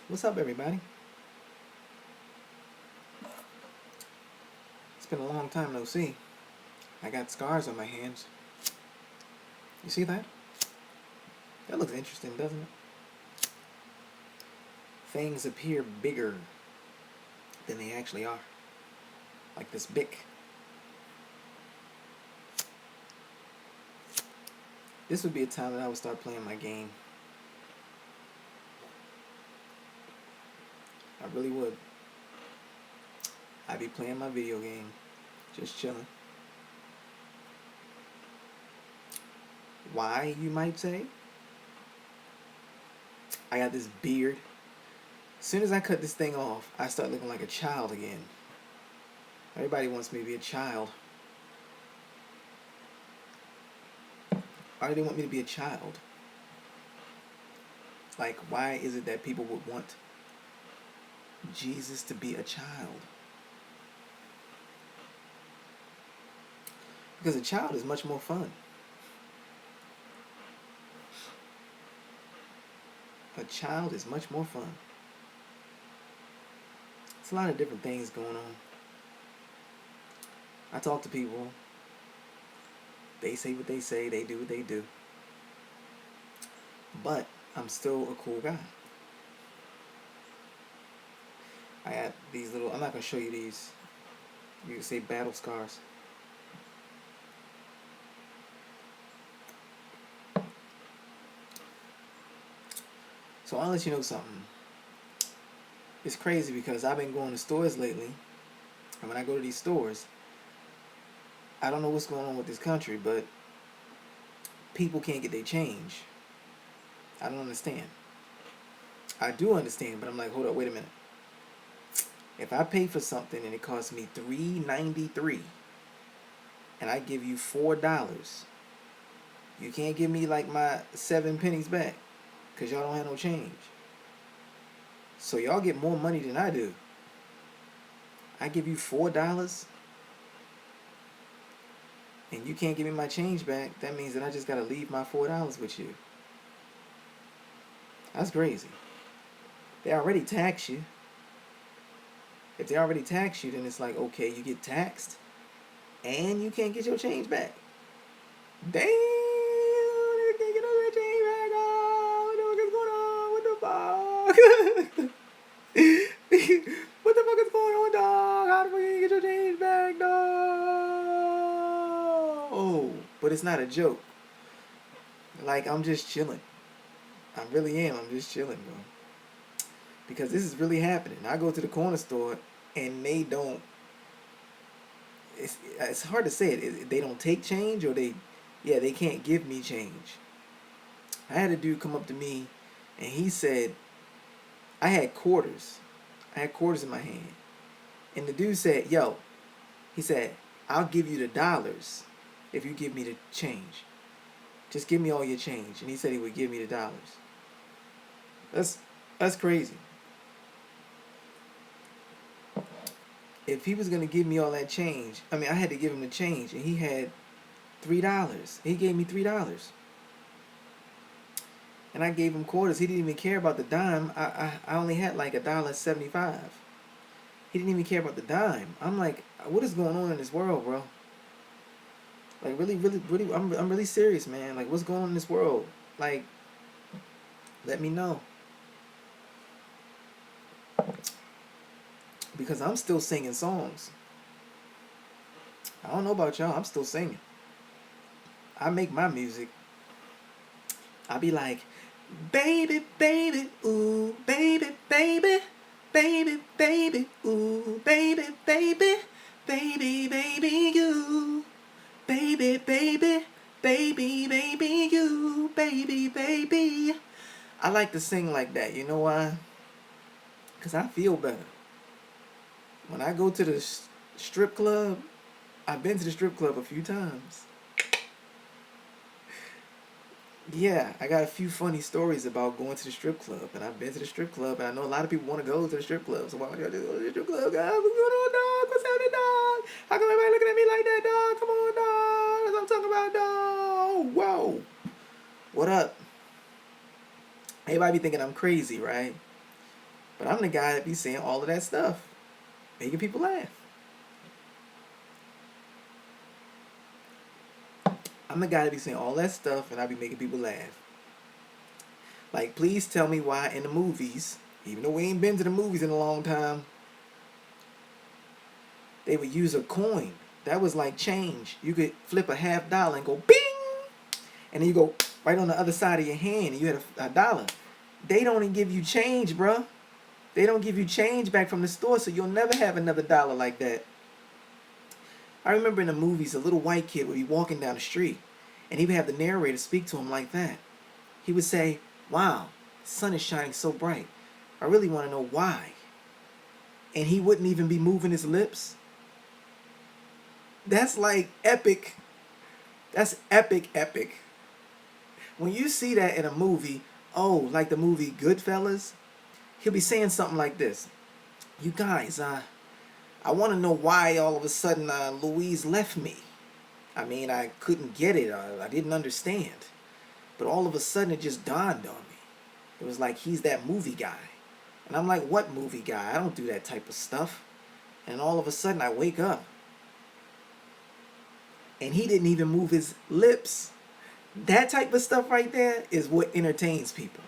What's up, everybody? It's been a long time no see. I got scars on my hands. You see that? That looks interesting, doesn't it? Things appear bigger than they actually are. Like this bic. This would be a time that I would start playing my game. I really would. I'd be playing my video game. Just chilling. Why, you might say? I got this beard. As soon as I cut this thing off, I start looking like a child again. Everybody wants me to be a child. Why do they want me to be a child? Like, why is it that people would want Jesus to be a child? Because a child is much more fun. A child is much more fun. It's a lot of different things going on. I talk to people. They say what they say. They do what they do. But I'm still a cool guy. I have these little... I'm not going to show you these. You can say battle scars. So I'll let you know something. It's crazy because I've been going to stores lately. And when I go to these stores, I don't know what's going on with this country, but people can't get their change. I don't understand. I do understand, but I'm like, hold up, wait a minute. If I pay for something and it costs me $3.93 and I give you $4, you can't give me like my 7 pennies back because y'all don't have no change. So y'all get more money than I do. I give you $4 and you can't give me my change back. That means that I just got to leave my $4 with you. That's crazy. They already tax you. If they already tax you, then it's like, okay, you get taxed and you can't get your change back. Damn, you can't get your change back. Oh, what the fuck is going on? What the fuck? What the fuck is going on, dog? How the fuck you get your change back, dog? Oh, but it's not a joke. Like, I'm just chilling. I really am. I'm just chilling, bro. Because this is really happening. I go to the corner store and they don't. It's hard to say it. They don't take change, or they can't give me change. I had a dude come up to me and he said, I had quarters. I had quarters in my hand. And the dude said, yo, he said, I'll give you the dollars if you give me the change. Just give me all your change. And he said he would give me the dollars. That's crazy. If he was going to give me all that change, I mean, I had to give him the change, and he had $3. He gave me $3. And I gave him quarters. He didn't even care about the dime. I only had like $1.75. He didn't even care about the dime. I'm like, what is going on in this world, bro? Like, really, really, really, I'm really serious, man. Like, what's going on in this world? Like, let me know. Because I'm still singing songs. I don't know about y'all. I'm still singing. I make my music. I be like, baby, baby, ooh, baby, baby, baby, baby, ooh, baby, baby, baby, baby, you, baby, baby, baby, baby, you, baby, baby. I like to sing like that. You know why? Because I feel better. When I go to the strip club, I've been to the strip club a few times. Yeah, I got a few funny stories about going to the strip club, and I've been to the strip club, and I know a lot of people want to go to the strip club. So why don't y'all just go to the strip club, guys? What's going on, dog? What's happening, dog? How come everybody looking at me like that, dog? Come on, dog. That's what I'm talking about, dog. Whoa. What up? Everybody be thinking I'm crazy, right? But I'm the guy that be saying all of that stuff, making people laugh. I'm the guy that be saying all that stuff, and I be making people laugh. Like, please tell me why in the movies, even though we ain't been to the movies in a long time, they would use a coin. That was like change. You could flip a $50 and go bing, and then you go right on the other side of your hand, and you had a dollar. They don't even give you change, bruh. They don't give you change back from the store, so you'll never have another dollar like that. I remember in the movies, a little white kid would be walking down the street, and he would have the narrator speak to him like that. He would say, "Wow, the sun is shining so bright. I really want to know why." And he wouldn't even be moving his lips. That's like epic. That's epic, epic. When you see that in a movie, oh, like the movie Goodfellas, he'll be saying something like this. "You guys, I want to know why all of a sudden Louise left me. I mean, I couldn't get it. I didn't understand. But all of a sudden it just dawned on me. It was like he's that movie guy." And I'm like, "What movie guy? I don't do that type of stuff." And all of a sudden I wake up. And he didn't even move his lips. That type of stuff right there is what entertains people.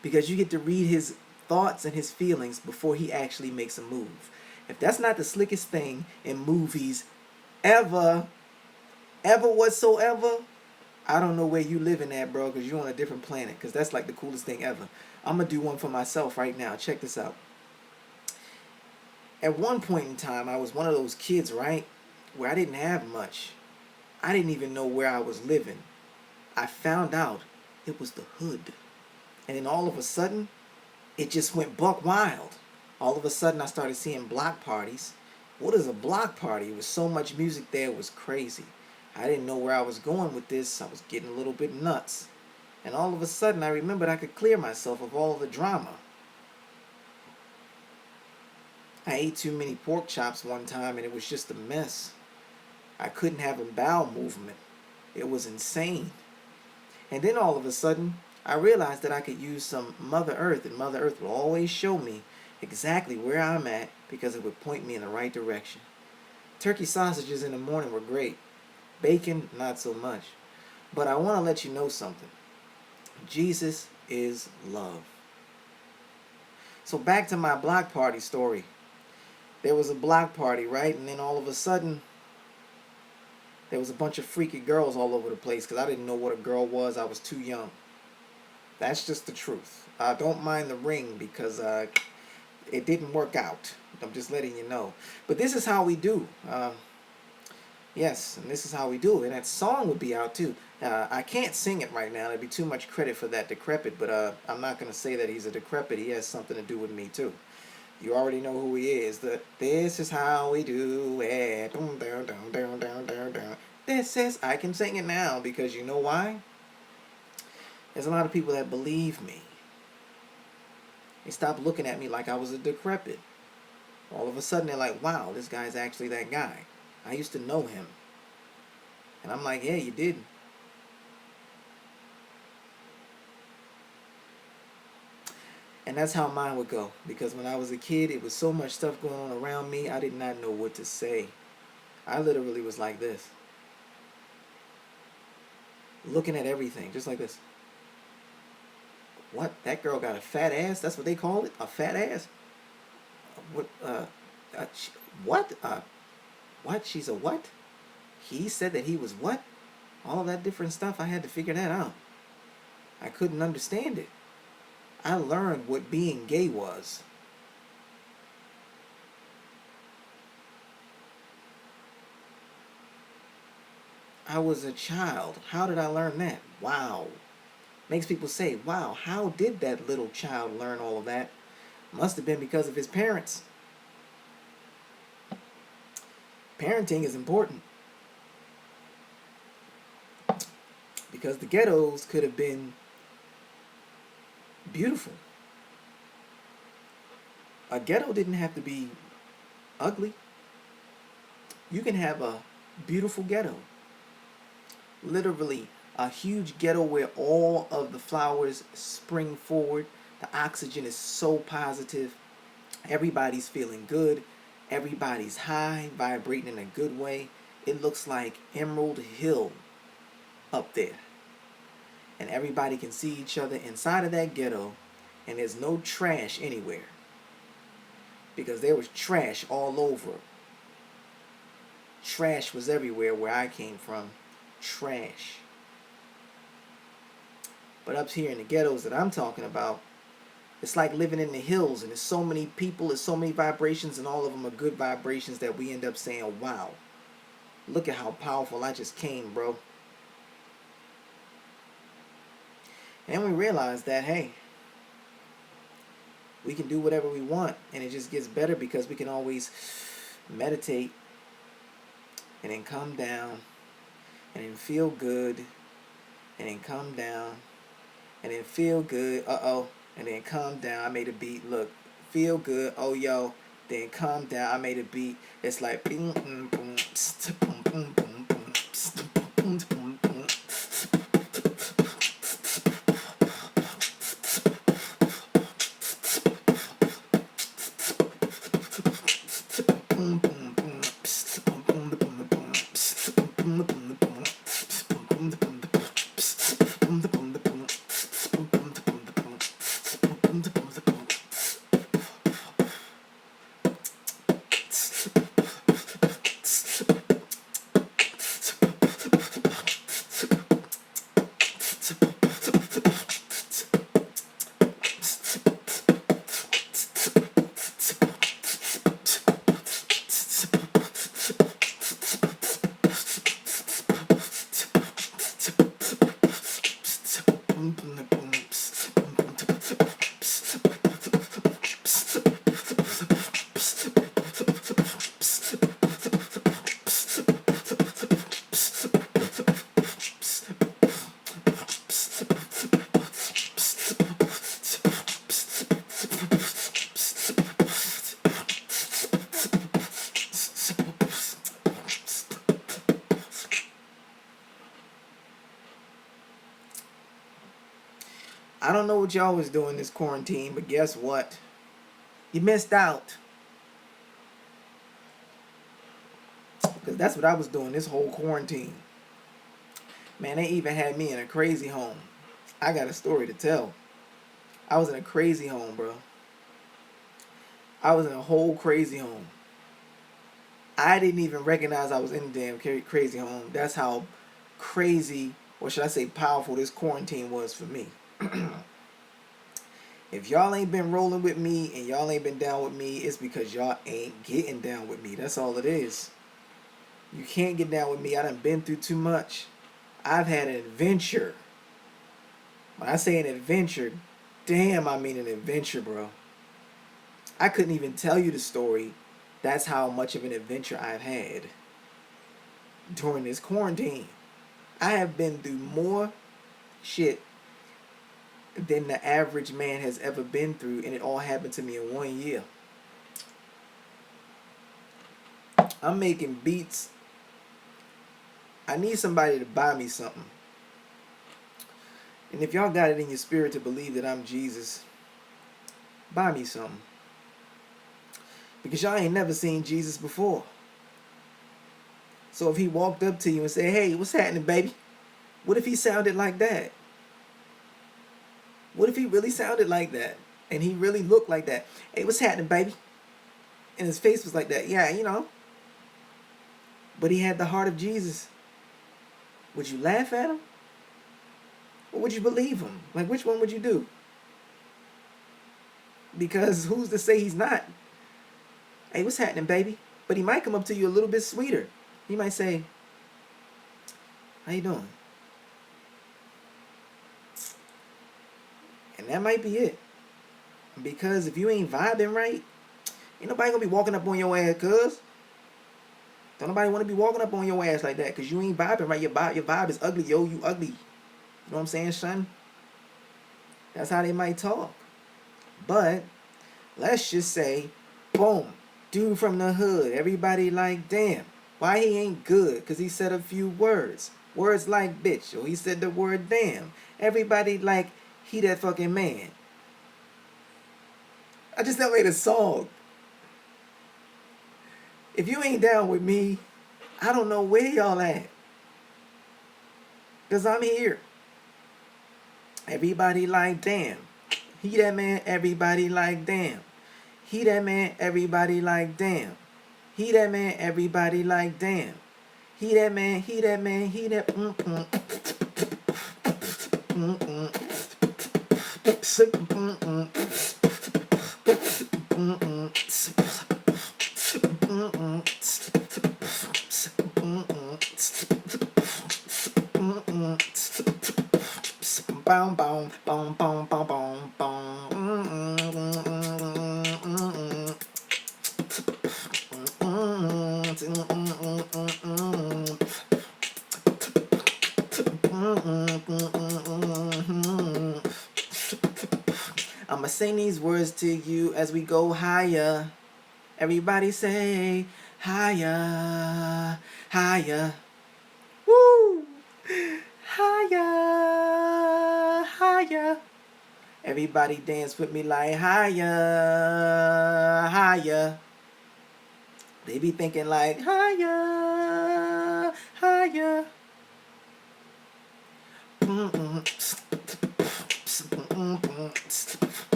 Because you get to read his thoughts and his feelings before he actually makes a move. If that's not the slickest thing in movies ever, ever whatsoever, I don't know where you living at, bro, because you're on a different planet. Because that's like the coolest thing ever. I'm going to do one for myself right now. Check this out. At one point in time, I was one of those kids, right, where I didn't have much. I didn't even know where I was living. I found out it was the hood. And then all of a sudden, it just went buck wild. All of a sudden, I started seeing block parties. What is a block party? It was so much music there, it was crazy. I didn't know where I was going with this. I was getting a little bit nuts. And all of a sudden, I remembered I could clear myself of all of the drama. I ate too many pork chops one time, and it was just a mess. I couldn't have a bowel movement. It was insane. And then all of a sudden, I realized that I could use some Mother Earth, and Mother Earth will always show me exactly where I'm at because it would point me in the right direction. Turkey sausages in the morning were great. Bacon, not so much. But I want to let you know something. Jesus is love. So back to my block party story. There was a block party, right? And then all of a sudden, there was a bunch of freaky girls all over the place because I didn't know what a girl was. I was too young. That's just the truth. I don't mind the ring because it didn't work out. I'm just letting you know. But this is how we do. Yes, and this is how we do. And that song would be out too. I can't sing it right now. There'd be too much credit for that decrepit. But I'm not going to say that he's a decrepit. He has something to do with me too. You already know who he is. This is how we do it. This is, I can sing it now because you know why? There's a lot of people that believe me. They stopped looking at me like I was a decrepit. All of a sudden they're like, wow, this guy's actually that guy. I used to know him. And I'm like, yeah, you did. And that's how mine would go. Because when I was a kid, it was so much stuff going on around me, I did not know what to say. I literally was like this. Looking at everything, just like this. What? That girl got a fat ass? That's what they call it? A fat ass? What? What? What? She's a what? He said that he was what? All that different stuff, I had to figure that out. I couldn't understand it. I learned what being gay was. I was a child. How did I learn that? Wow. Makes people say, wow, how did that little child learn all of that? Must have been because of his parents. Parenting is important. Because the ghettos could have been beautiful. A ghetto didn't have to be ugly. You can have a beautiful ghetto. Literally a huge ghetto where all of the flowers spring forward. The oxygen is so positive. Everybody's feeling good. Everybody's high, vibrating in a good way. It looks like Emerald Hill up there. And everybody can see each other inside of that ghetto. And there's no trash anywhere. Because there was trash all over. Trash was everywhere where I came from. Trash. But up here in the ghettos that I'm talking about, it's like living in the hills, and there's so many people, there's so many vibrations, and all of them are good vibrations that we end up saying, wow, look at how powerful I just came, bro. And we realize that, hey, we can do whatever we want, and it just gets better because we can always meditate and then come down and then feel good and then come down and then feel good. And then calm down. I made a beat. Look, feel good. Oh, yo. Then calm down. I made a beat. It's like boom, boom, boom, boom, boom, boom, boom, boom, boom. I don't know what y'all was doing this quarantine, but guess what? You missed out. Because that's what I was doing this whole quarantine. Man, they even had me in a crazy home. I got a story to tell. I was in a crazy home, bro. I was in a whole crazy home. I didn't even recognize I was in a damn crazy home. That's how crazy, or should I say powerful, this quarantine was for me. If y'all ain't been rolling with me and y'all ain't been down with me, it's because y'all ain't getting down with me. That's all it is. You can't get down with me. I done been through too much. I've had an adventure. When I say an adventure, damn, I mean an adventure, bro. I couldn't even tell you the story. That's how much of an adventure I've had during this quarantine. I have been through more shit than the average man has ever been through, and it all happened to me in 1 year. I'm making beats. I need somebody to buy me something. And if y'all got it in your spirit to believe that I'm Jesus, buy me something. Because y'all ain't never seen Jesus before. So if he walked up to you and said, hey, what's happening, baby? What if he sounded like that? What if he really sounded like that? And he really looked like that? Hey, what's happening, baby? And his face was like that. Yeah, you know. But he had the heart of Jesus. Would you laugh at him? Or would you believe him? Like, which one would you do? Because who's to say he's not? Hey, what's happening, baby? But he might come up to you a little bit sweeter. He might say, how you doing? And that might be it. Because if you ain't vibing right, ain't nobody gonna be walking up on your ass, cuz. Don't nobody want to be walking up on your ass like that, because you ain't vibing right. Your vibe is ugly, yo. You ugly. You know what I'm saying, son? That's how they might talk. But let's just say, boom, dude from the hood. Everybody like, damn, why he ain't good? Because he said a few words. Words like bitch. Or he said the word damn. Everybody like, he that fucking man. I just made a song. If you ain't down with me, I don't know where y'all at. Because I'm here. Everybody like, damn. He that man, everybody like, damn. He that man, everybody like, damn. He that man, everybody like, damn. He that man, he that man, he that. Boom, boom, boom, boom, boom, boom, I'ma sing these words to you as we go higher. Everybody say higher, higher. Woo! Higher, higher. Everybody dance with me like higher, higher. They be thinking like higher, higher.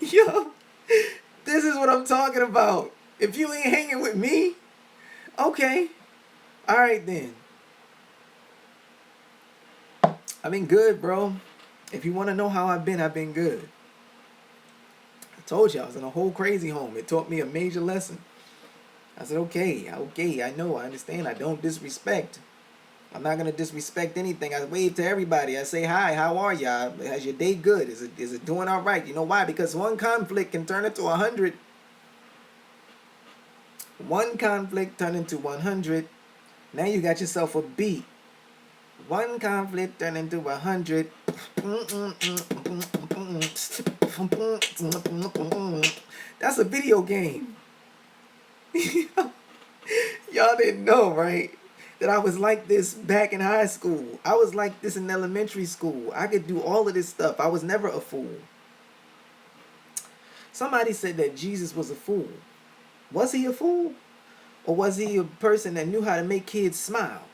Yo, this is what I'm talking about. If you ain't hanging with me, okay, all right then. I've been good, bro. If you want to know how I've been good. I told you I was in a whole crazy home. It taught me a major lesson. I said, okay, I know, I understand. I don't disrespect. I'm not gonna disrespect anything. I wave to everybody. I say, hi, how are y'all? Is your day good? Is it doing all right? You know why? Because one conflict can turn into 100. One conflict turned into 100. Now you got yourself a beat. One conflict turned into 100. That's a video game. Y'all didn't know, right? That I was like this back in high school. I was like this in elementary school. I could do all of this stuff. I was never a fool. Somebody said that Jesus was a fool. Was he a fool? Or was he a person that knew how to make kids smile?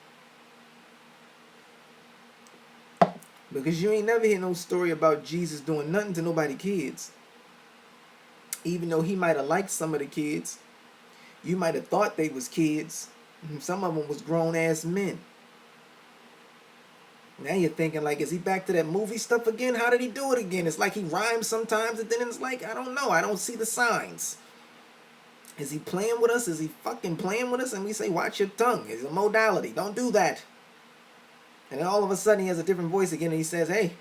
Because you ain't never hear no story about Jesus doing nothing to nobody kids. Even though he might have liked some of the kids. You might have thought they was kids. Some of them was grown-ass men. Now you're thinking like, is he back to that movie stuff again? How did he do it again? It's like he rhymes sometimes and then it's like, I don't know. I don't see the signs. Is he playing with us? Is he fucking playing with us? And we say, watch your tongue. It's a modality. Don't do that. And then all of a sudden he has a different voice again and he says, hey,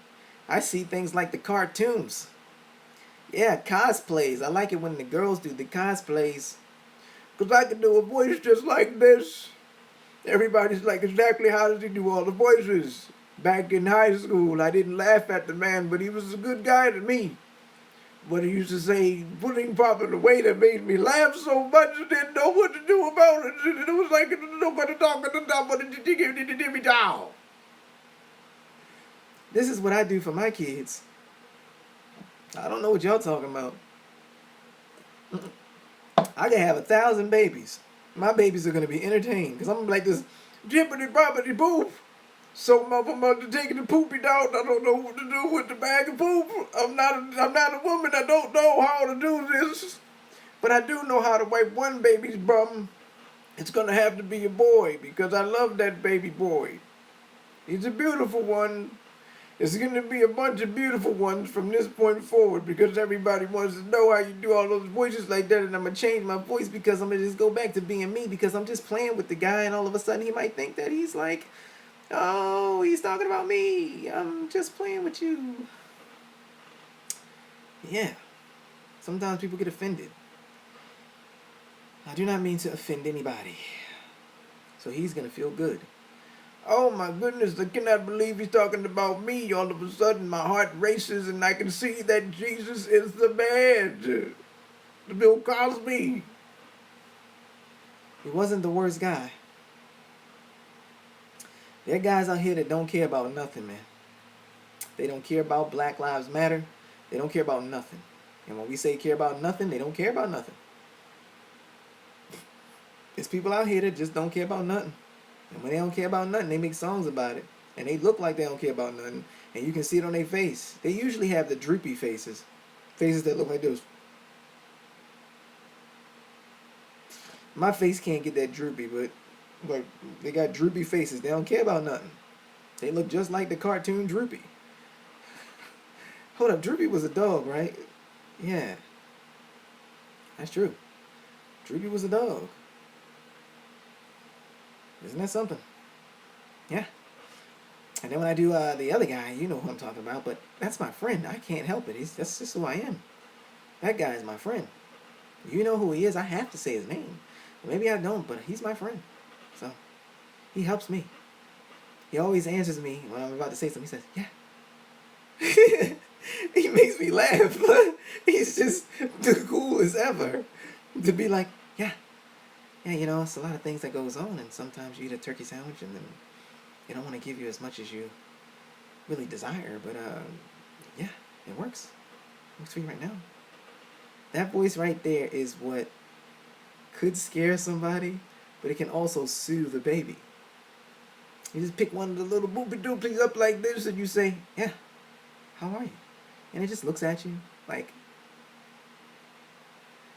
I see things like the cartoons. Yeah, cosplays. I like it when the girls do the cosplays. Because I can do a voice just like this. Everybody's like, exactly how does he do all the voices? Back in high school, I didn't laugh at the man, but he was a good guy to me. But he used to say, putting Pop in a way that made me laugh so much I didn't know what to do about it. It was like nobody talking to top of the down. This is what I do for my kids. I don't know what y'all talking about. I can have 1,000 babies. My babies are going to be entertained. Because I'm like this jippity boppity poop. So my mother taking the poopy down. I don't know what to do with the bag of poop. I'm not a woman. I don't know how to do this. But I do know how to wipe one baby's bum. It's going to have to be a boy. Because I love that baby boy. He's a beautiful one. It's going to be a bunch of beautiful ones from this point forward because everybody wants to know how you do all those voices like that, and I'm going to change my voice because I'm going to just go back to being me because I'm just playing with the guy, and all of a sudden he might think that he's like, oh, he's talking about me. I'm just playing with you. Yeah. Sometimes people get offended. I do not mean to offend anybody. So he's going to feel good. Oh my goodness, I cannot believe he's talking about me. All of a sudden my heart races and I can see that Jesus is the man. The Bill Cosby. He wasn't the worst guy. There are guys out here that don't care about nothing, man. They don't care about Black Lives Matter. They don't care about nothing. And when we say care about nothing, they don't care about nothing. There's people out here that just don't care about nothing. And when they don't care about nothing, they make songs about it. And they look like they don't care about nothing. And you can see it on their face. They usually have the droopy faces. Faces that look like this. My face can't get that droopy, but like they got droopy faces. They don't care about nothing. They look just like the cartoon Droopy. Hold up, Droopy was a dog, right? Yeah, that's true. Droopy was a dog. Isn't that something? Yeah. And then when I do the other guy, you know who I'm talking about, but that's my friend. I can't help it. That's just who I am. That guy is my friend. You know who he is. I have to say his name. Maybe I don't, but he's my friend. So, he helps me. He always answers me when I'm about to say something. He says, yeah. He makes me laugh. He's just the coolest ever. To be like, yeah. Yeah, you know, it's a lot of things that goes on, and sometimes you eat a turkey sandwich and then they don't want to give you as much as you really desire, but yeah, it works. It works for you right now. That voice right there is what could scare somebody, but it can also soothe the baby. You just pick one of the little boopy doopies up like this and you say, yeah, how are you? And it just looks at you like,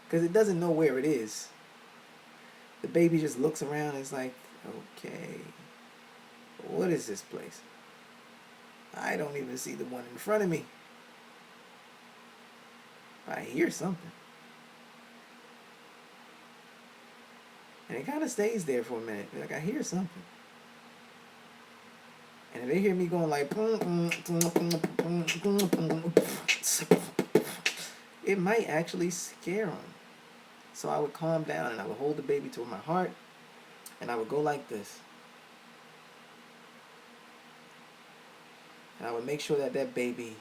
because it doesn't know where it is. The baby just looks around and is like, okay, what is this place? I don't even see the one in front of me. I hear something. And it kind of stays there for a minute. Like, I hear something. And if they hear me going like, it might actually scare them. So I would calm down and I would hold the baby to my heart and I would go like this. And I would make sure that that baby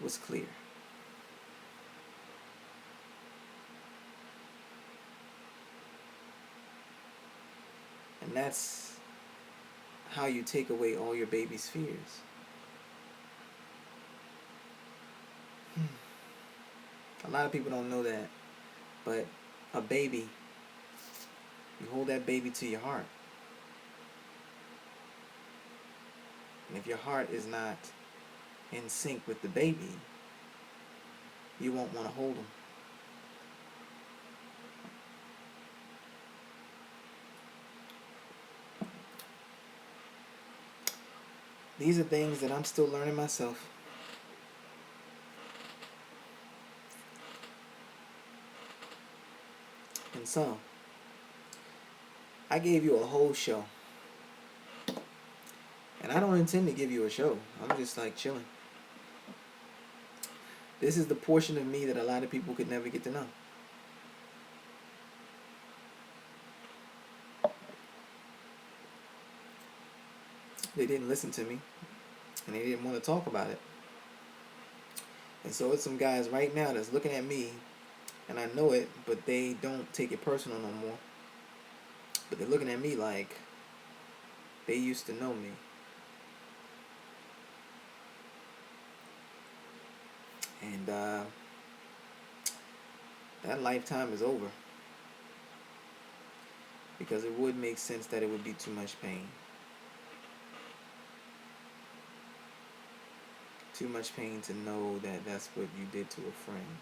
was clear. And that's how you take away all your baby's fears. A lot of people don't know that, but a baby, you hold that baby to your heart. And if your heart is not in sync with the baby, you won't want to hold him. These are things that I'm still learning myself. And so, I gave you a whole show. And I don't intend to give you a show. I'm just like chilling. This is the portion of me that a lot of people could never get to know. They didn't listen to me. And they didn't want to talk about it. And so it's some guys right now that's looking at me, and I know it, but they don't take it personal no more. But they're looking at me like they used to know me. And that lifetime is over. Because it would make sense that it would be too much pain. Too much pain to know that that's what you did to a friend.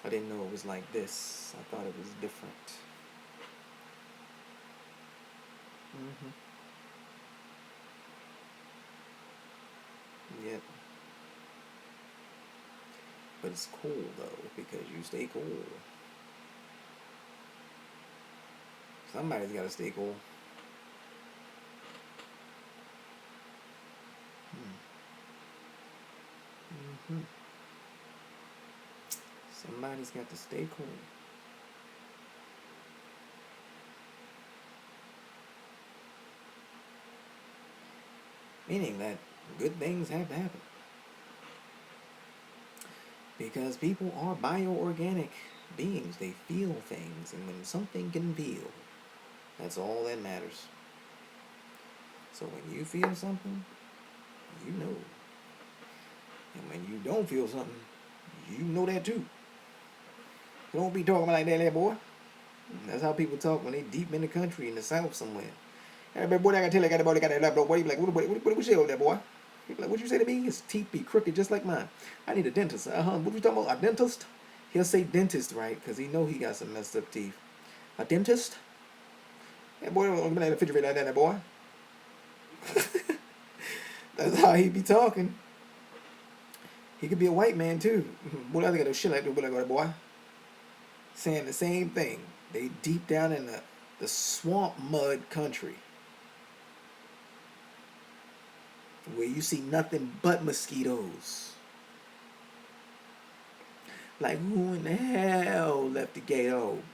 I didn't know it was like this. I thought it was different. Yep. But it's cool though, because you stay cool. Somebody's gotta stay cool. Somebody's got to stay cool. Meaning that good things have to happen. Because people are bioorganic beings. They feel things. And when something can feel, That's all that matters. So when you feel something, you know. And when you don't feel something, you know that too. So don't be talking like that, boy. That's how people talk when they deep in the country, in the south somewhere. Hey, boy, I gotta tell you, I got the boy, got that laptop. Boy, you be like, what you say over there, boy? You be like, what you say to me? His teeth be crooked just like mine. I need a dentist. What you talking about? A dentist? He'll say dentist, right? Because he know he got some messed up teeth. A dentist? Hey, boy, don't be like a refrigerator like that, boy. That's how he be talking. He could be a white man too. Boy, I got no shit like that, boy. Saying the same thing. They deep down in the swamp mud country, where you see nothing but mosquitoes. Like, who in the hell left the gate open?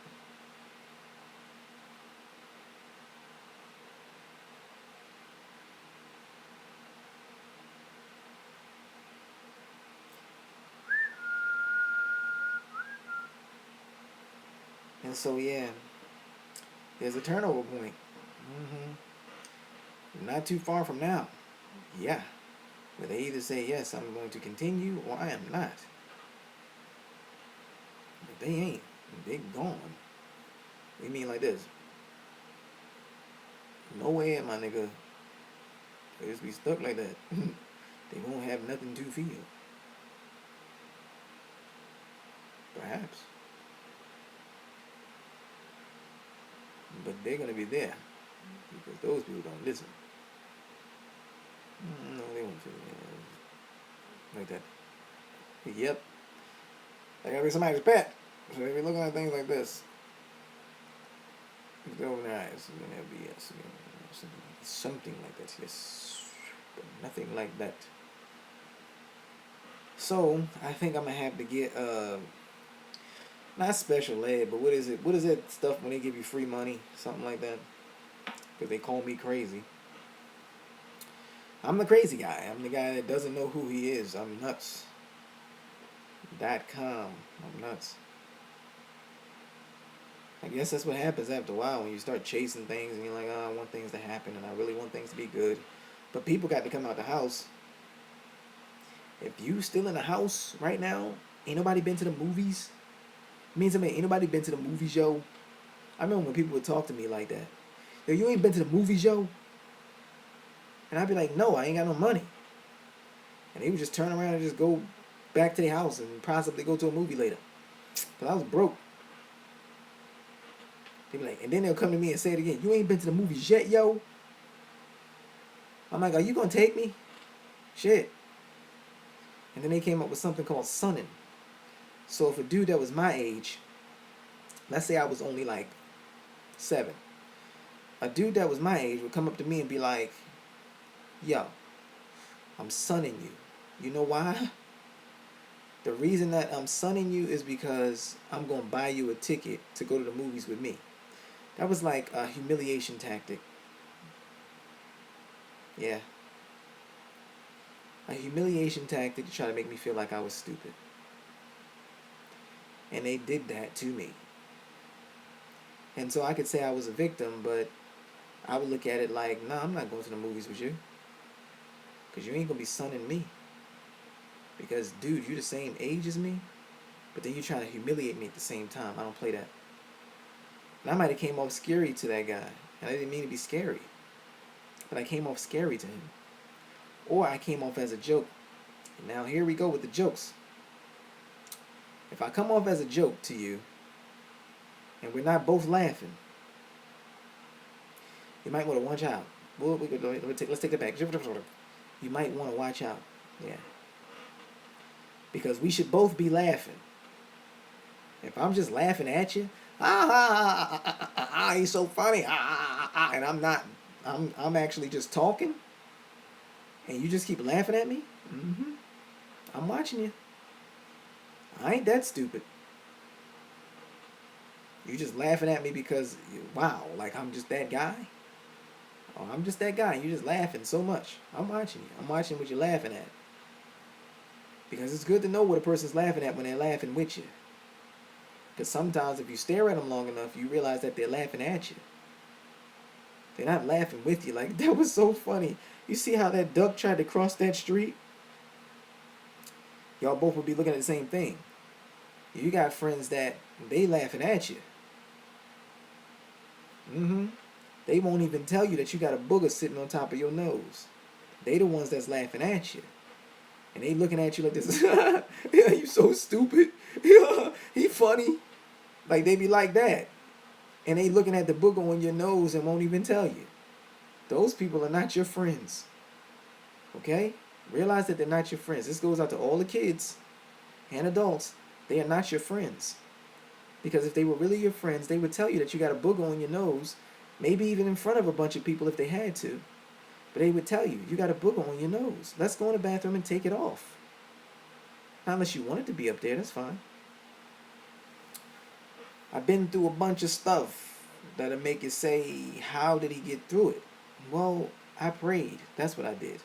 And so, yeah, there's a turnover point. Not too far from now. Yeah. Where they either say, yes, I'm going to continue, or I am not. But they ain't. They gone. We mean like this. No way, my nigga. They just be stuck like that. They won't have nothing to feel. Perhaps. But they're going to be there. Because those people don't listen. No, they won't feel it. Like that. Yep. They gotta be somebody's pet. So they be looking at things like this. They open their eyes. And then they'll be, yes. Something like that, yes. But nothing like that. So, I think I'm going to have to get, not special ed, but what is it? What is that stuff when they give you free money? Something like that. Because they call me crazy. I'm the crazy guy. I'm the guy that doesn't know who he is. I'm nuts. .com. I'm nuts. I guess that's what happens after a while when you start chasing things and you're like, oh, I want things to happen and I really want things to be good. But people got to come out the house. If you still in the house right now, ain't nobody been to the movies? Means I mean, ain't nobody been to the movies, yo? I remember when people would talk to me like that. Yo, you ain't been to the movies, yo? And I'd be like, no, I ain't got no money. And they would just turn around and just go back to their house and possibly go to a movie later. But I was broke. They be like, and then they'll come to me and say it again. You ain't been to the movies yet, yo? I'm like, are you gonna take me? Shit. And then they came up with something called sunning. So if a dude that was my age, let's say I was only like 7, a dude that was my age would come up to me and be like, yo, I'm sunning you. You know why? The reason that I'm sunning you is because I'm going to buy you a ticket to go to the movies with me. That was like a humiliation tactic. Yeah. A humiliation tactic to try to make me feel like I was stupid. And they did that to me. And so I could say I was a victim, but I would look at it like, nah, I'm not going to the movies with you. Because you ain't going to be sunning me. Because, dude, you're the same age as me, but then you're trying to humiliate me at the same time. I don't play that. And I might have came off scary to that guy. And I didn't mean to be scary. But I came off scary to him. Or I came off as a joke. And now here we go with the jokes. If I come off as a joke to you, and we're not both laughing, you might want to watch out. Let's take it back. You might want to watch out. Yeah. Because we should both be laughing. If I'm just laughing at you, he's so funny, and I'm not, I'm actually just talking, and you just keep laughing at me, I'm watching you. I ain't that stupid. You just laughing at me because, wow, like I'm just that guy? Oh, I'm just that guy, and you're just laughing so much. I'm watching you. I'm watching what you're laughing at. Because it's good to know what a person's laughing at when they're laughing with you. Because sometimes if you stare at them long enough, you realize that they're laughing at you. They're not laughing with you. Like, that was so funny. You see how that duck tried to cross that street? Y'all both would be looking at the same thing. You got friends that they laughing at you. Mm-hmm. They won't even tell you that you got a booger sitting on top of your nose. They the ones that's laughing at you. And they looking at you like this. Yeah, you so stupid. Yeah, he funny. Like, they be like that. And they looking at the booger on your nose and won't even tell you. Those people are not your friends. Okay? Realize that they're not your friends. This goes out to all the kids and adults. They are not your friends. Because if they were really your friends, they would tell you that you got a booger on your nose, maybe even in front of a bunch of people if they had to. But they would tell you, you got a booger on your nose. Let's go in the bathroom and take it off. Not unless you want it to be up there, that's fine. I've been through a bunch of stuff that'll make you say, how did he get through it? Well, I prayed. That's what I did.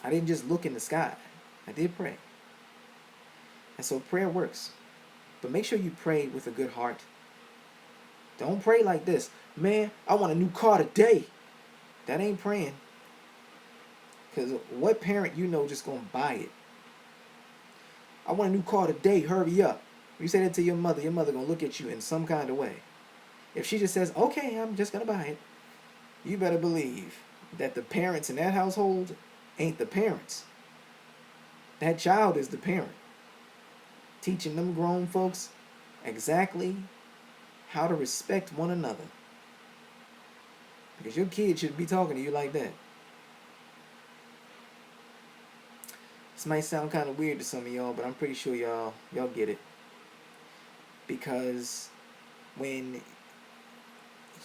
I didn't just look in the sky. I did pray. And so prayer works. But make sure you pray with a good heart. Don't pray like this. Man, I want a new car today. That ain't praying. Because what parent you know just going to buy it? I want a new car today. Hurry up. You say that to your mother going to look at you in some kind of way. If she just says, okay, I'm just going to buy it, you better believe that the parents in that household ain't the parents. That child is the parent. Teaching them grown folks exactly how to respect one another. Because your kid should be talking to you like that. This might sound kind of weird to some of y'all, but I'm pretty sure y'all get it. Because when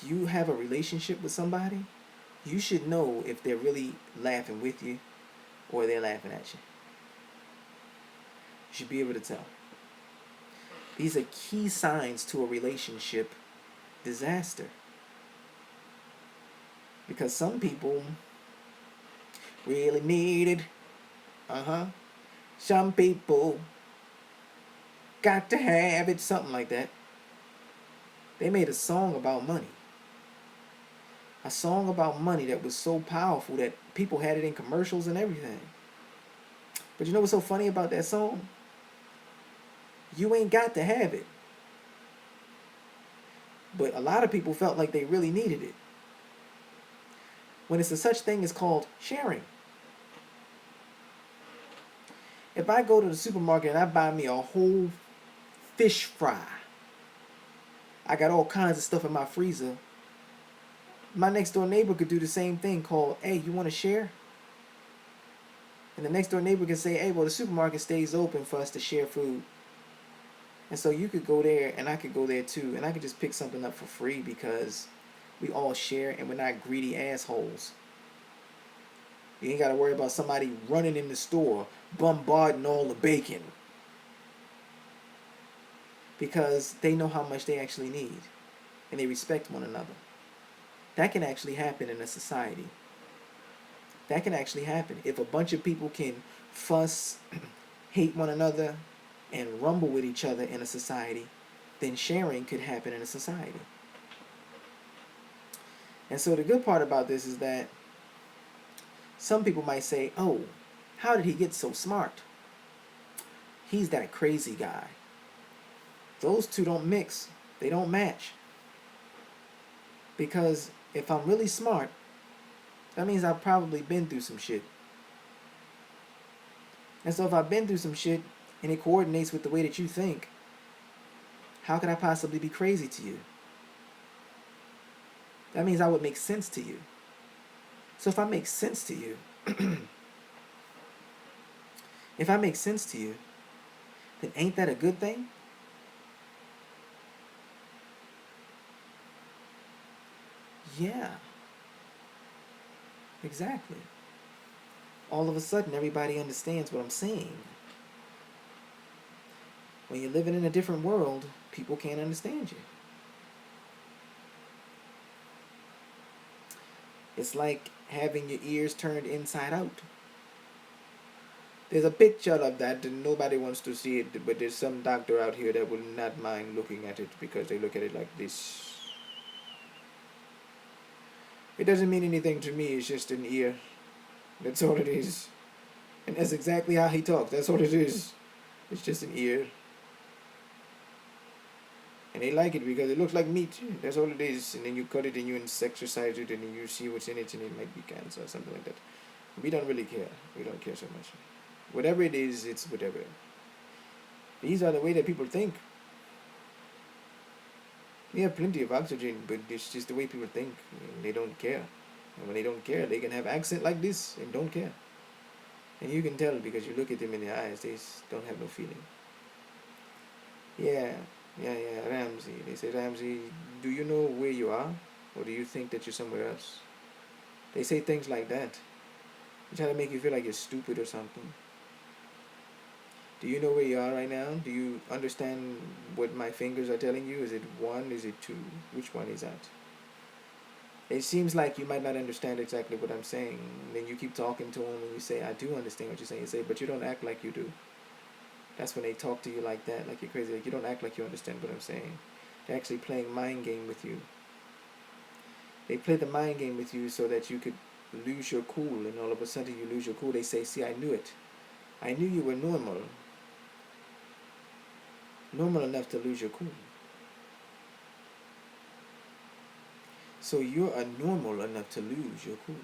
you have a relationship with somebody, you should know if they're really laughing with you or they're laughing at you. You should be able to tell. These are key signs to a relationship disaster. Because some people really need it. Some people got to have it. Something like that. They made a song about money. A song about money that was so powerful that people had it in commercials and everything. But you know what's so funny about that song? You ain't got to have it. But a lot of people felt like they really needed it. When it's a such thing as called sharing. If I go to the supermarket and I buy me a whole fish fry, I got all kinds of stuff in my freezer. My next door neighbor could do the same thing called, hey, you want to share? And the next door neighbor can say, hey, well, the supermarket stays open for us to share food. And so you could go there and I could go there too. And I could just pick something up for free because we all share and we're not greedy assholes. You ain't got to worry about somebody running in the store, bombarding all the bacon. Because they know how much they actually need. And they respect one another. That can actually happen in a society. That can actually happen. If a bunch of people can fuss, hate one another, and rumble with each other in a society, then sharing could happen in a society. And so the good part about this is that some people might say, oh, how did he get so smart? He's that crazy guy. Those two don't mix. They don't match. Because if I'm really smart, that means I've probably been through some shit. And so if I've been through some shit and it coordinates with the way that you think, how could I possibly be crazy to you? That means I would make sense to you. So if I make sense to you, if I make sense to you, then ain't that a good thing? Yeah. Exactly. All of a sudden, everybody understands what I'm saying. When you're living in a different world, people can't understand you. It's like having your ears turned inside out. There's a picture of that and nobody wants to see it, but there's some doctor out here that will not mind looking at it because they look at it like this. It doesn't mean anything to me. It's just an ear. That's all it is. And that's exactly how he talks. That's all it is. It's just an ear. And they like it because it looks like meat. That's all it is. And then you cut it and you exercise it and then you see what's in it and it might be cancer or something like that. We don't really care. We don't care so much. Whatever it is, it's whatever. These are the way that people think. We have plenty of oxygen, but it's just the way people think. And they don't care. And when they don't care, they can have accent like this and don't care. And you can tell because you look at them in the eyes, they don't have no feeling. Yeah, yeah, Ramsey. They say, Ramsey, do you know where you are? Or do you think that you're somewhere else? They say things like that. They try to make you feel like you're stupid or something. Do you know where you are right now? Do you understand what my fingers are telling you? Is it one? Is it two? Which one is that? It seems like you might not understand exactly what I'm saying. Then you keep talking to them and you say, I do understand what you're saying. You say, but you don't act like you do. That's when they talk to you like that, like you're crazy. Like you don't act like you understand what I'm saying. They're actually playing mind game with you. They play the mind game with you so that you could lose your cool, and all of a sudden you lose your cool. They say, see, I knew it. I knew you were normal. Normal enough to lose your cool. So you're normal enough to lose your cool.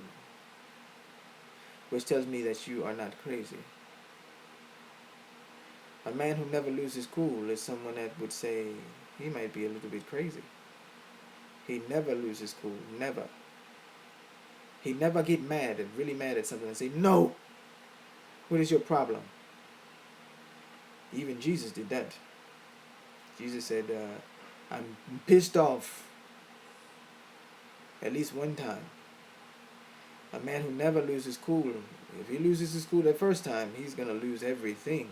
Which tells me that you are not crazy. A man who never loses cool is someone that would say he might be a little bit crazy. He never loses cool. Never. He never get mad and really mad at something and say, no! What is your problem? Even Jesus did that. Jesus said, I'm pissed off. At least one time. A man who never loses cool, if he loses his cool the first time, he's going to lose everything.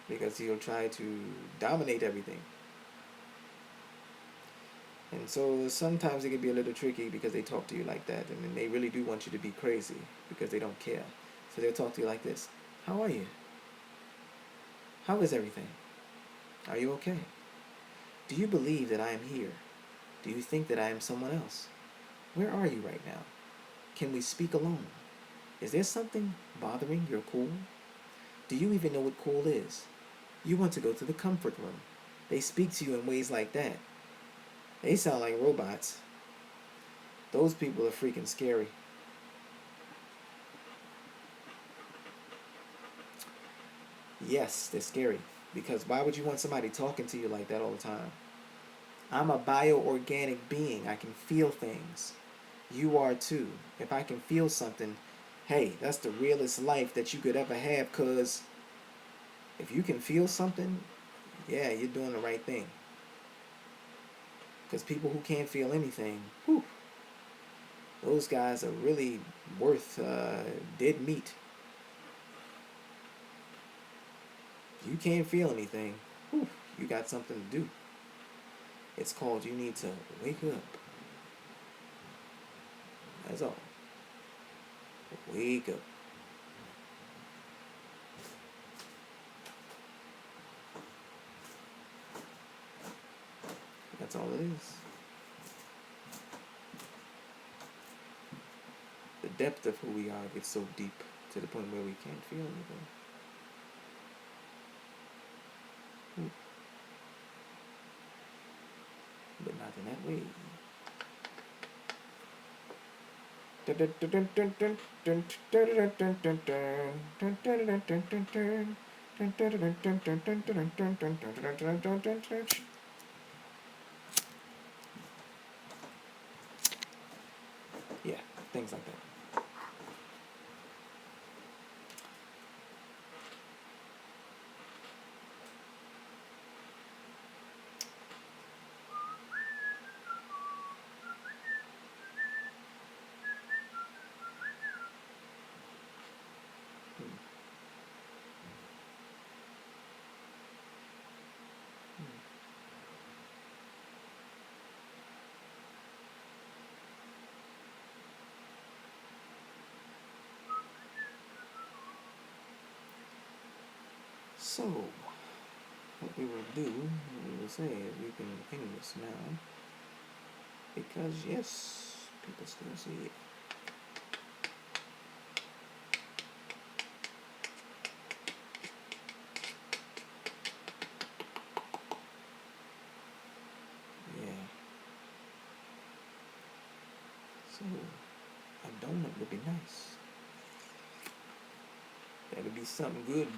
Because he'll try to dominate everything. And so sometimes it can be a little tricky because they talk to you like that. And then they really do want you to be crazy because they don't care. So they'll talk to you like this. How are you? How is everything? Are you okay? Do you believe that I am here? Do you think that I am someone else? Where are you right now? Can we speak alone? Is there something bothering your cool? Do you even know what cool is? You want to go to the comfort room. They speak to you in ways like that. They sound like robots. Those people are freaking scary. Yes, they're scary. Because why would you want somebody talking to you like that all the time? I'm a bioorganic being. I can feel things. You are too. If I can feel something, hey, that's the realest life that you could ever have, because if you can feel something, yeah, you're doing the right thing. Because people who can't feel anything, whew, those guys are really worth dead meat. You can't feel anything, whew, you got something to do. It's called you need to wake up. That's all. Wake up. That's all it is. The depth of who we are gets so deep to the point where we can't feel anything. But not in that way. Yeah, things like that. So, what we will do, we will say is we can end this now. Because, yes, People still see it. Yeah. So a donut would be nice. That'd be something good.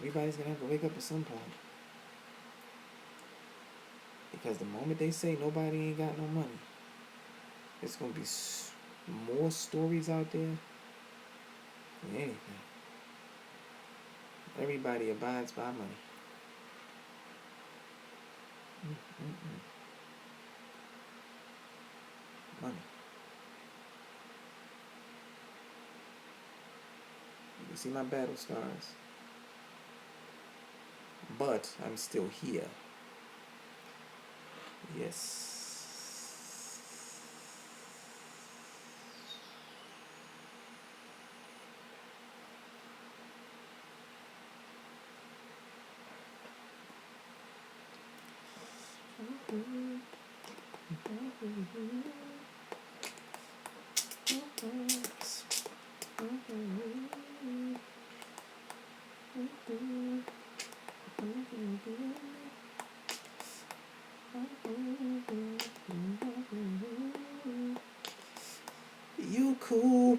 Everybody's gonna have to wake up at some point. Because the moment they say nobody ain't got no money, there's gonna be more stories out there than anything. Everybody abides by money. Mm-mm-mm. Money. You can see my battle scars. But I'm still here. Yes. You cool.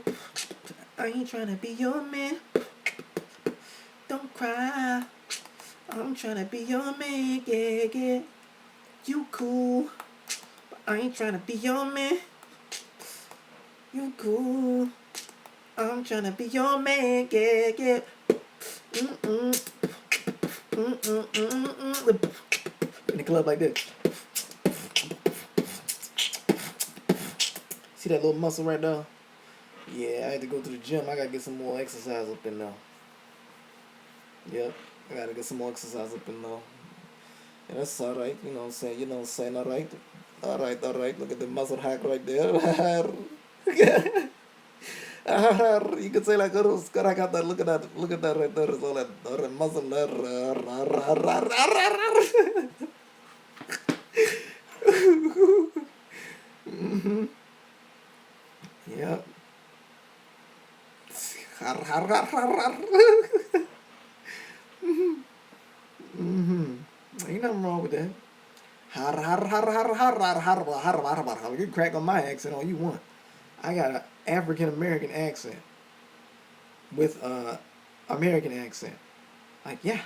I ain't trying to be your man. Don't cry. I'm trying to be your man. Yeah, yeah. You cool. I ain't trying to be your man. You cool. I'm trying to be your man. Yeah, yeah. Mm-mm. Mm-mm. Mm-mm. In the club like this. See that little muscle right there? Yeah, I had to go to the gym. I gotta get some more exercise up in there. Yep, I gotta get some more exercise up in there. And that's alright, you know what I'm saying? You know what I'm saying? Alright. Alright. Look at the muscle hack right there. You could say like, oh, I got that. Look at that right there. It's all that muscle there. Mm-hmm. Yep. Mm-hmm. Ain't nothing wrong with that. You can crack on my accent all you want. I got an African American accent with a American accent. Like, yeah.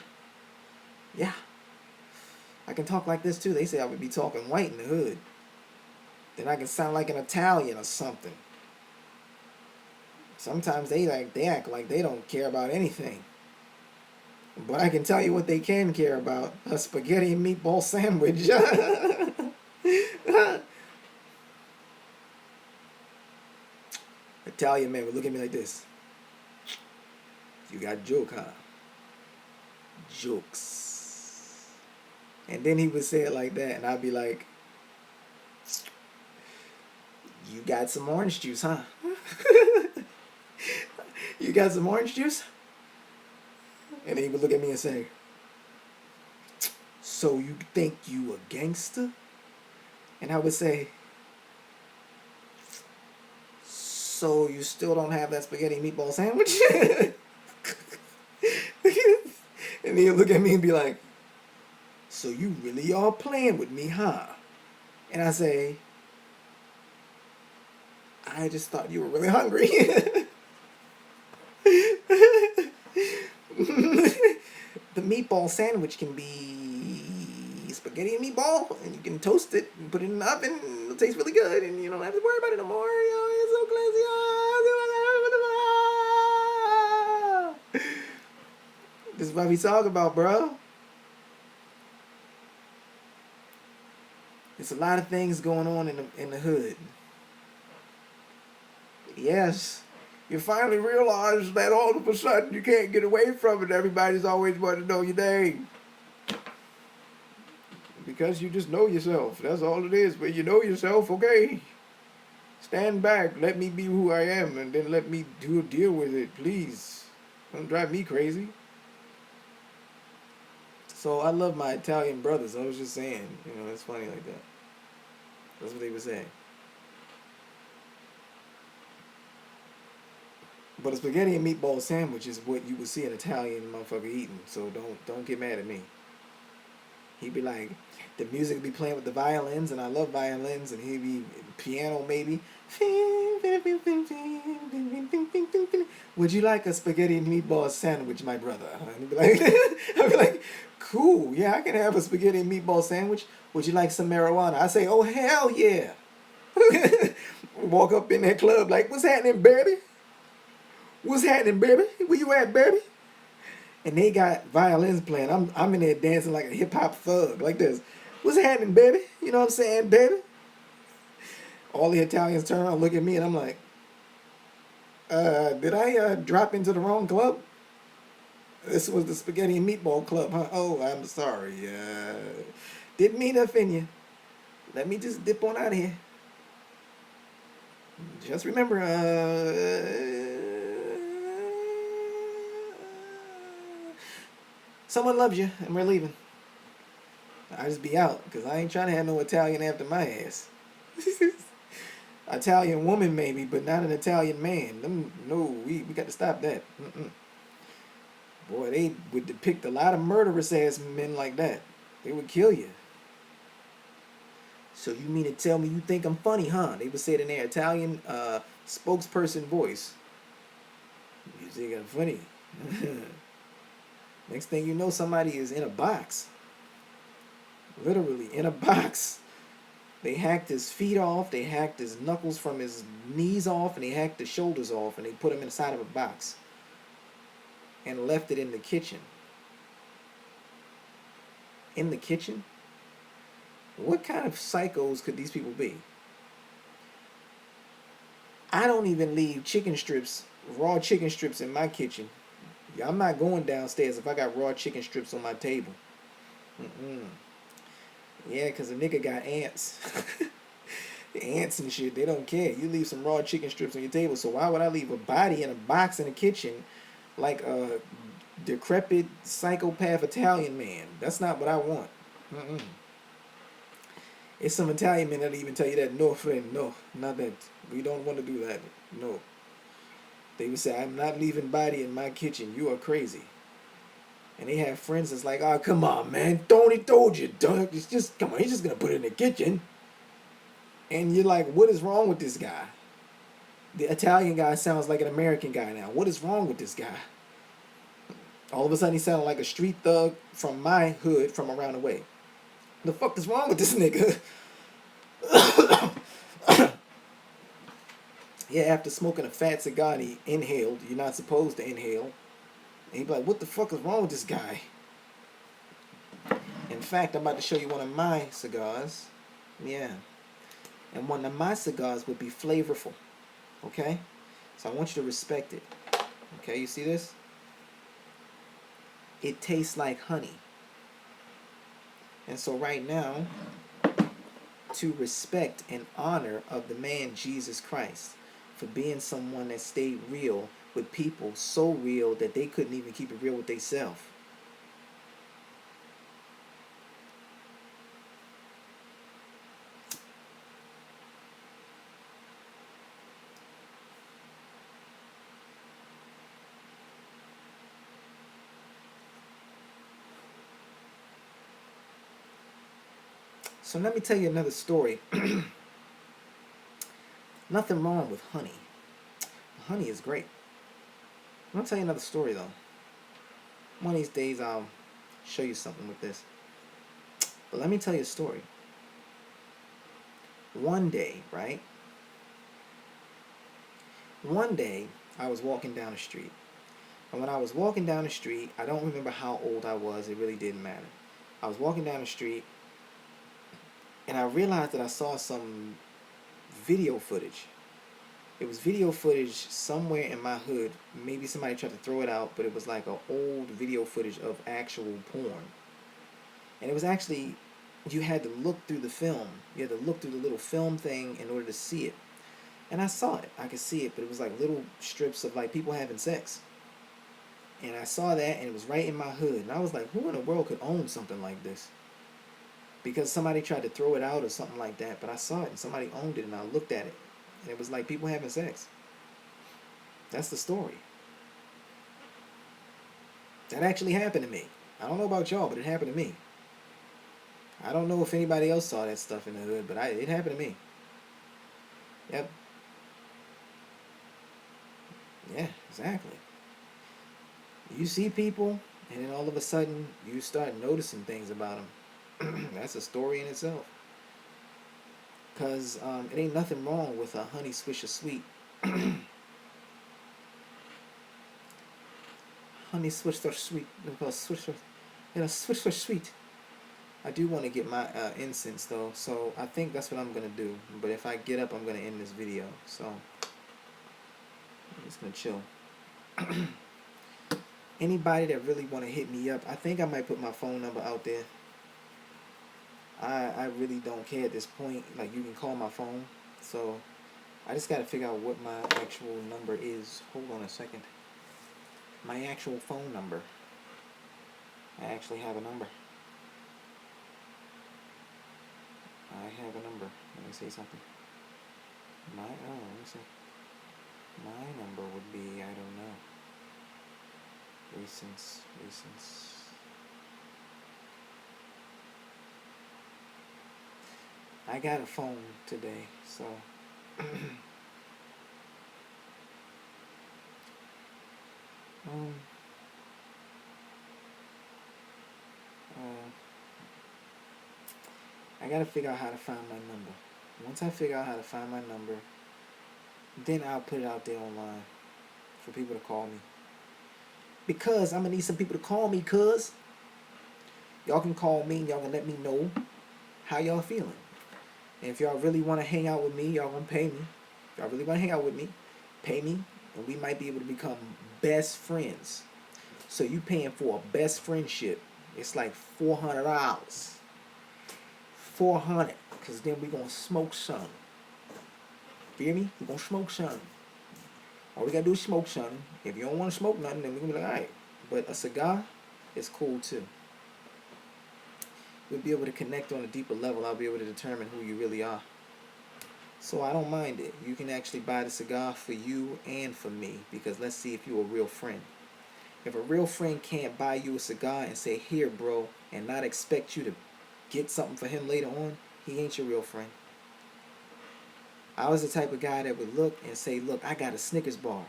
I can talk like this too. They say I would be talking white in the hood. Then I can sound like an Italian or something. Sometimes they act like they don't care about anything. But I can tell you what they can care about: a spaghetti and meatball sandwich. Italian man would look at me like this. You got joke, huh? Jokes. And then he would say it like that, and I'd be like, you got some orange juice, huh? You got some orange juice? And then he would look at me and say, so you think you a gangster? And I would say, so you still don't have that spaghetti meatball sandwich? And he'd look at me and be like, so you really are playing with me, huh? And I say, I just thought you were really hungry. The meatball sandwich can be spaghetti and meatball, and you can toast it and put it in the oven. It'll taste really good, and you don't have to worry about it no more. It's so classy. This is what we talk about, bro. There's a lot of things going on in the hood. Yes. You finally realize that all of a sudden you can't get away from it. Everybody's always wanting to know your name. Because you just know yourself. That's all it is. But you know yourself, okay. Stand back. Let me be who I am. And then let me deal with it, please. Don't drive me crazy. So I love my Italian brothers. I was just saying. It's funny like that. That's what they were saying. But a spaghetti and meatball sandwich is what you would see an Italian motherfucker eating. So don't get mad at me. He'd be like, the music would be playing with the violins, and I love violins, and he'd be piano maybe. Would you like a spaghetti and meatball sandwich, my brother? And he'd be like, I'd be like, cool, yeah, I can have a spaghetti and meatball sandwich. Would you like some marijuana? I say, oh hell yeah. Walk up in that club like, what's happening, baby? What's happening, baby? Where you at, baby? And they got violins playing. I'm in there dancing like a hip hop thug, like this. What's happening, baby? You know what I'm saying, baby? All the Italians turn around, look at me, and I'm like, did I drop into the wrong club? This was the spaghetti and meatball club, huh? Oh, I'm sorry. Didn't mean to offend you. Let me just dip on out of here. Just remember, someone loves you, and we're leaving. I just be out, because I ain't trying to have no Italian after my ass. Italian woman maybe, but not an Italian man. We got to stop that. Boy, they would depict a lot of murderous ass men like that. They would kill you. So you mean to tell me you think I'm funny, huh? They would say it in their Italian spokesperson voice. You think I'm funny. Next thing you know, somebody is in a box. Literally in a box. They hacked his feet off, they hacked his knuckles from his knees off, and they hacked his shoulders off, and they put him inside of a box and left it in the kitchen. In the kitchen? What kind of psychos could these people be? I don't even leave raw chicken strips in my kitchen. I'm not going downstairs if I got raw chicken strips on my table. Yeah, because a nigga got ants. Ants and shit, they don't care. You leave some raw chicken strips on your table, so why would I leave a body in a box in the kitchen like a decrepit psychopath Italian man? That's not what I want. It's some Italian men that even tell you that, no, friend, no, not that. We don't want to do that. No. They would say, I'm not leaving body in my kitchen. You are crazy. And they have friends that's like, oh, come on, man. Tony told you, Doug. It's just, come on, he's just going to put it in the kitchen. And you're like, what is wrong with this guy? The Italian guy sounds like an American guy now. What is wrong with this guy? All of a sudden, he sounded like a street thug from my hood from around the way. The fuck is wrong with this nigga? Yeah, after smoking a fat cigar and he inhaled. You're not supposed to inhale. And he'd be like, what the fuck is wrong with this guy? In fact, I'm about to show you one of my cigars. Yeah. And one of my cigars would be flavorful. Okay? So I want you to respect it. Okay, you see this? It tastes like honey. And so right now, to respect and honor of the man Jesus Christ for being someone that stayed real with people, so real that they couldn't even keep it real with themselves. So let me tell you another story. Nothing wrong with honey. Honey is great. I'm gonna tell you another story though. One of these days I'll show you something with this. But let me tell you a story. One day, right? One day I was walking down the street. And when I was walking down the street, I don't remember how old I was. It really didn't matter. I was walking down the street and I realized that I saw some video footage. It was video footage somewhere in my hood. Maybe somebody tried to throw it out, but it was like an old video footage of actual porn. And it was actually, you had to look through the film. You had to look through the little film thing in order to see it. And I saw it. I could see it, but it was like little strips of like people having sex. And I saw that, and it was right in my hood. And I was like, who in the world could own something like this? Because somebody tried to throw it out or something like that. But I saw it, and somebody owned it, and I looked at it. And it was like people having sex. That's the story. That actually happened to me. I don't know about y'all, but it happened to me. I don't know if anybody else saw that stuff in the hood, but it happened to me. Yep. Yeah, exactly. You see people, and then all of a sudden, you start noticing things about them. That's a story in itself. Because it ain't nothing wrong with a honey swisher sweet. Honey swisher sweet. Swisher, swisher sweet. I do want to get my incense though, so I think that's what I'm going to do. But if I get up, I'm going to end this video. So, I'm just going to chill. Anybody that really want to hit me up, I think I might put my phone number out there. I really don't care at this point. Like, you can call my phone. So, I just got to figure out what my actual number is. Hold on a second. My actual phone number. I actually have a number. I have a number. Let me say something. Let me see. My number would be, I don't know. Recents. I got a phone today, so I gotta figure out how to find my number. Once I figure out how to find my number, then I'll put it out there online for people to call me. Because I'm gonna need some people to call me, cuz y'all can call me and y'all can let me know how y'all feeling. And if y'all really want to hang out with me, y'all gonna pay me. If y'all really want to hang out with me, pay me, and we might be able to become best friends. So you paying for a best friendship. It's like $400. 400, because then we gonna smoke some. Feel me? We gonna smoke some. All we gotta do is smoke something. If you don't want to smoke nothing, then we gonna be like, alright. But a cigar is cool too. We'll be able to connect on a deeper level. I'll be able to determine who you really are. So I don't mind it. You can actually buy the cigar for you and for me, because let's see if you're a real friend. If a real friend can't buy you a cigar and say, here, bro, and not expect you to get something for him later on, he ain't your real friend. I was the type of guy that would look and say, look, I got a Snickers bar,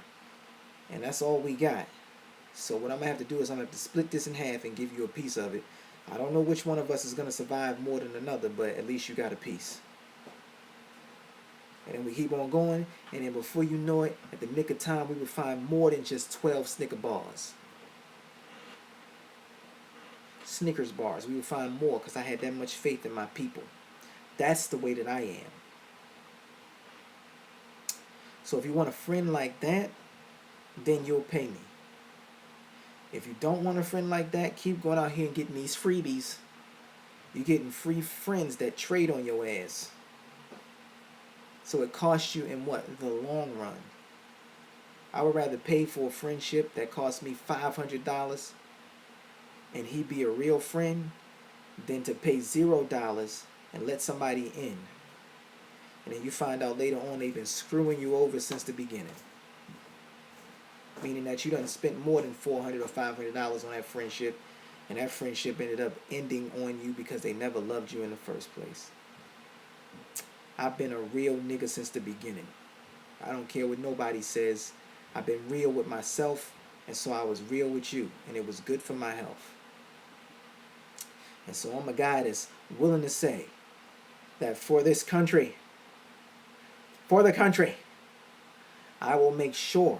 and that's all we got. So what I'm going to have to do is I'm going to have to split this in half and give you a piece of it. I don't know which one of us is going to survive more than another, but at least you got a piece. And then we keep on going, and then before you know it, at the nick of time, we would find more than just 12 Snicker bars. Snickers bars. We would find more because I had that much faith in my people. That's the way that I am. So if you want a friend like that, then you'll pay me. If you don't want a friend like that, keep going out here and getting these freebies. You're getting free friends that trade on your ass. So it costs you in what? The long run. I would rather pay for a friendship that cost me $500 and he be a real friend than to pay $0 and let somebody in. And then you find out later on they've been screwing you over since the beginning. Meaning that you done spent more than $400 or $500 on that friendship, and that friendship ended up ending on you because they never loved you in the first place. I've been a real nigga since the beginning. I don't care what nobody says. I've been real with myself, and so I was real with you, and it was good for my health. And so I'm a guy that's willing to say that for this country, for the country, I will make sure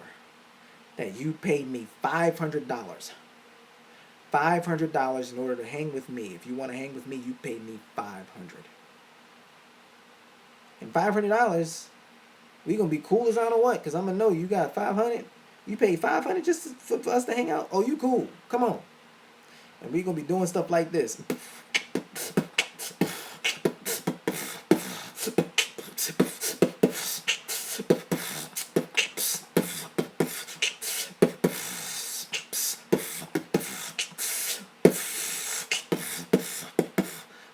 that you paid me $500. $500 in order to hang with me. If you want to hang with me, you pay me $500. And $500, we gonna be cool as I don't know what, because I'm gonna know you got $500. You paid $500 just for us to hang out? Oh, you cool. Come on. And we gonna be doing stuff like this.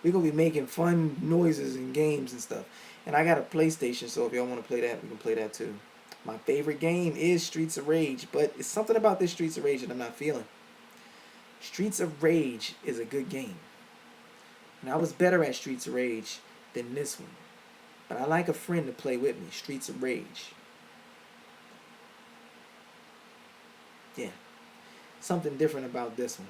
We're going to be making fun noises and games and stuff. And I got a PlayStation, so if y'all want to play that, we can play that too. My favorite game is Streets of Rage, but it's something about this Streets of Rage that I'm not feeling. Streets of Rage is a good game. And I was better at Streets of Rage than this one. But I like a friend to play with me. Streets of Rage. Yeah. Something different about this one.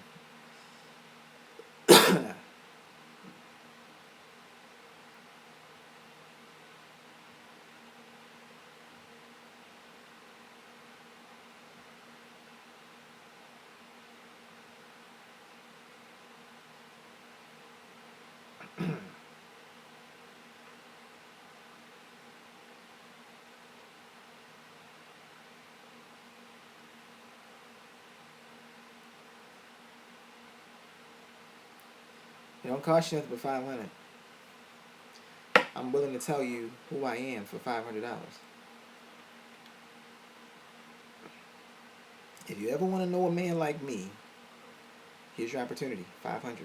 It don't cost you nothing but $500. I'm willing to tell you who I am for $500. If you ever want to know a man like me, here's your opportunity. $500.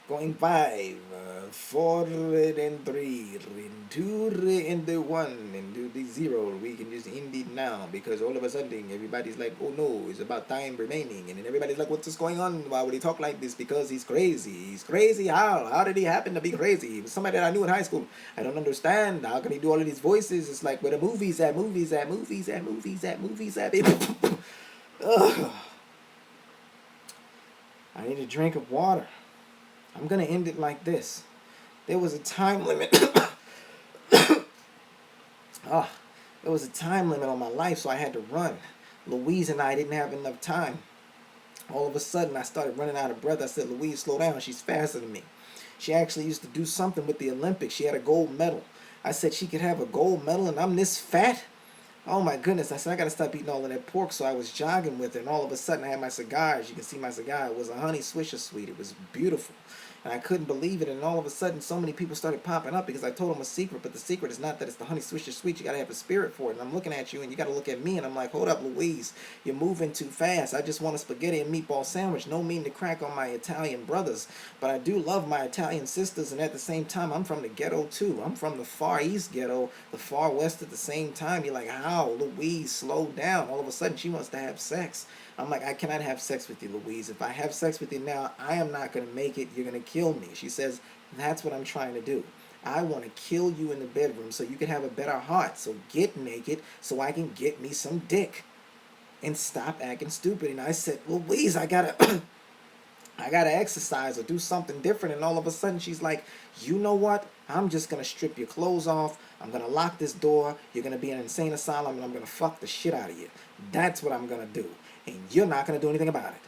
Going 5, 4 and 3, and 2 and the 1, and do the 0. We can just end it now because all of a sudden everybody's like, oh no, it's about time remaining. And then everybody's like, what's going on? Why would he talk like this? Because he's crazy. He's crazy how? How did he happen to be crazy? He was somebody that I knew in high school. I don't understand. How can he do all of these voices? It's like, where the movies at? Movies at? Movies at? Movies at? Movies at? Ugh. I need a drink of water. I'm going to end it like this. There was a time limit. There was a time limit on my life, so I had to run. Louise and I didn't have enough time. All of a sudden, I started running out of breath. I said, Louise, slow down. She's faster than me. She actually used to do something with the Olympics. She had a gold medal. I said she could have a gold medal, and I'm this fat? Oh my goodness. I said, I got to stop eating all of that pork. So I was jogging with her, and all of a sudden I had my cigar. As you can see, my cigar, it was a honey swisher sweet. It was beautiful. And I couldn't believe it. And all of a sudden, so many people started popping up because I told them a secret. But the secret is not that it's the honey swisher sweet. You got to have a spirit for it. And I'm looking at you, and you got to look at me. And I'm like, hold up, Louise. You're moving too fast. I just want a spaghetti and meatball sandwich. No mean to crack on my Italian brothers. But I do love my Italian sisters. And at the same time, I'm from the ghetto, too. I'm from the far east ghetto, the far west at the same time. You're like, how? Louise, slow down. All of a sudden, she wants to have sex. I'm like, I cannot have sex with you, Louise. If I have sex with you now, I am not going to make it. You're going to kill me. She says, that's what I'm trying to do. I want to kill you in the bedroom so you can have a better heart. So get naked so I can get me some dick. And stop acting stupid. And I said, Louise, I got to exercise or do something different. And all of a sudden, she's like, you know what? I'm just going to strip your clothes off. I'm going to lock this door. You're going to be in an insane asylum, and I'm going to fuck the shit out of you. That's what I'm going to do. And you're not going to do anything about it.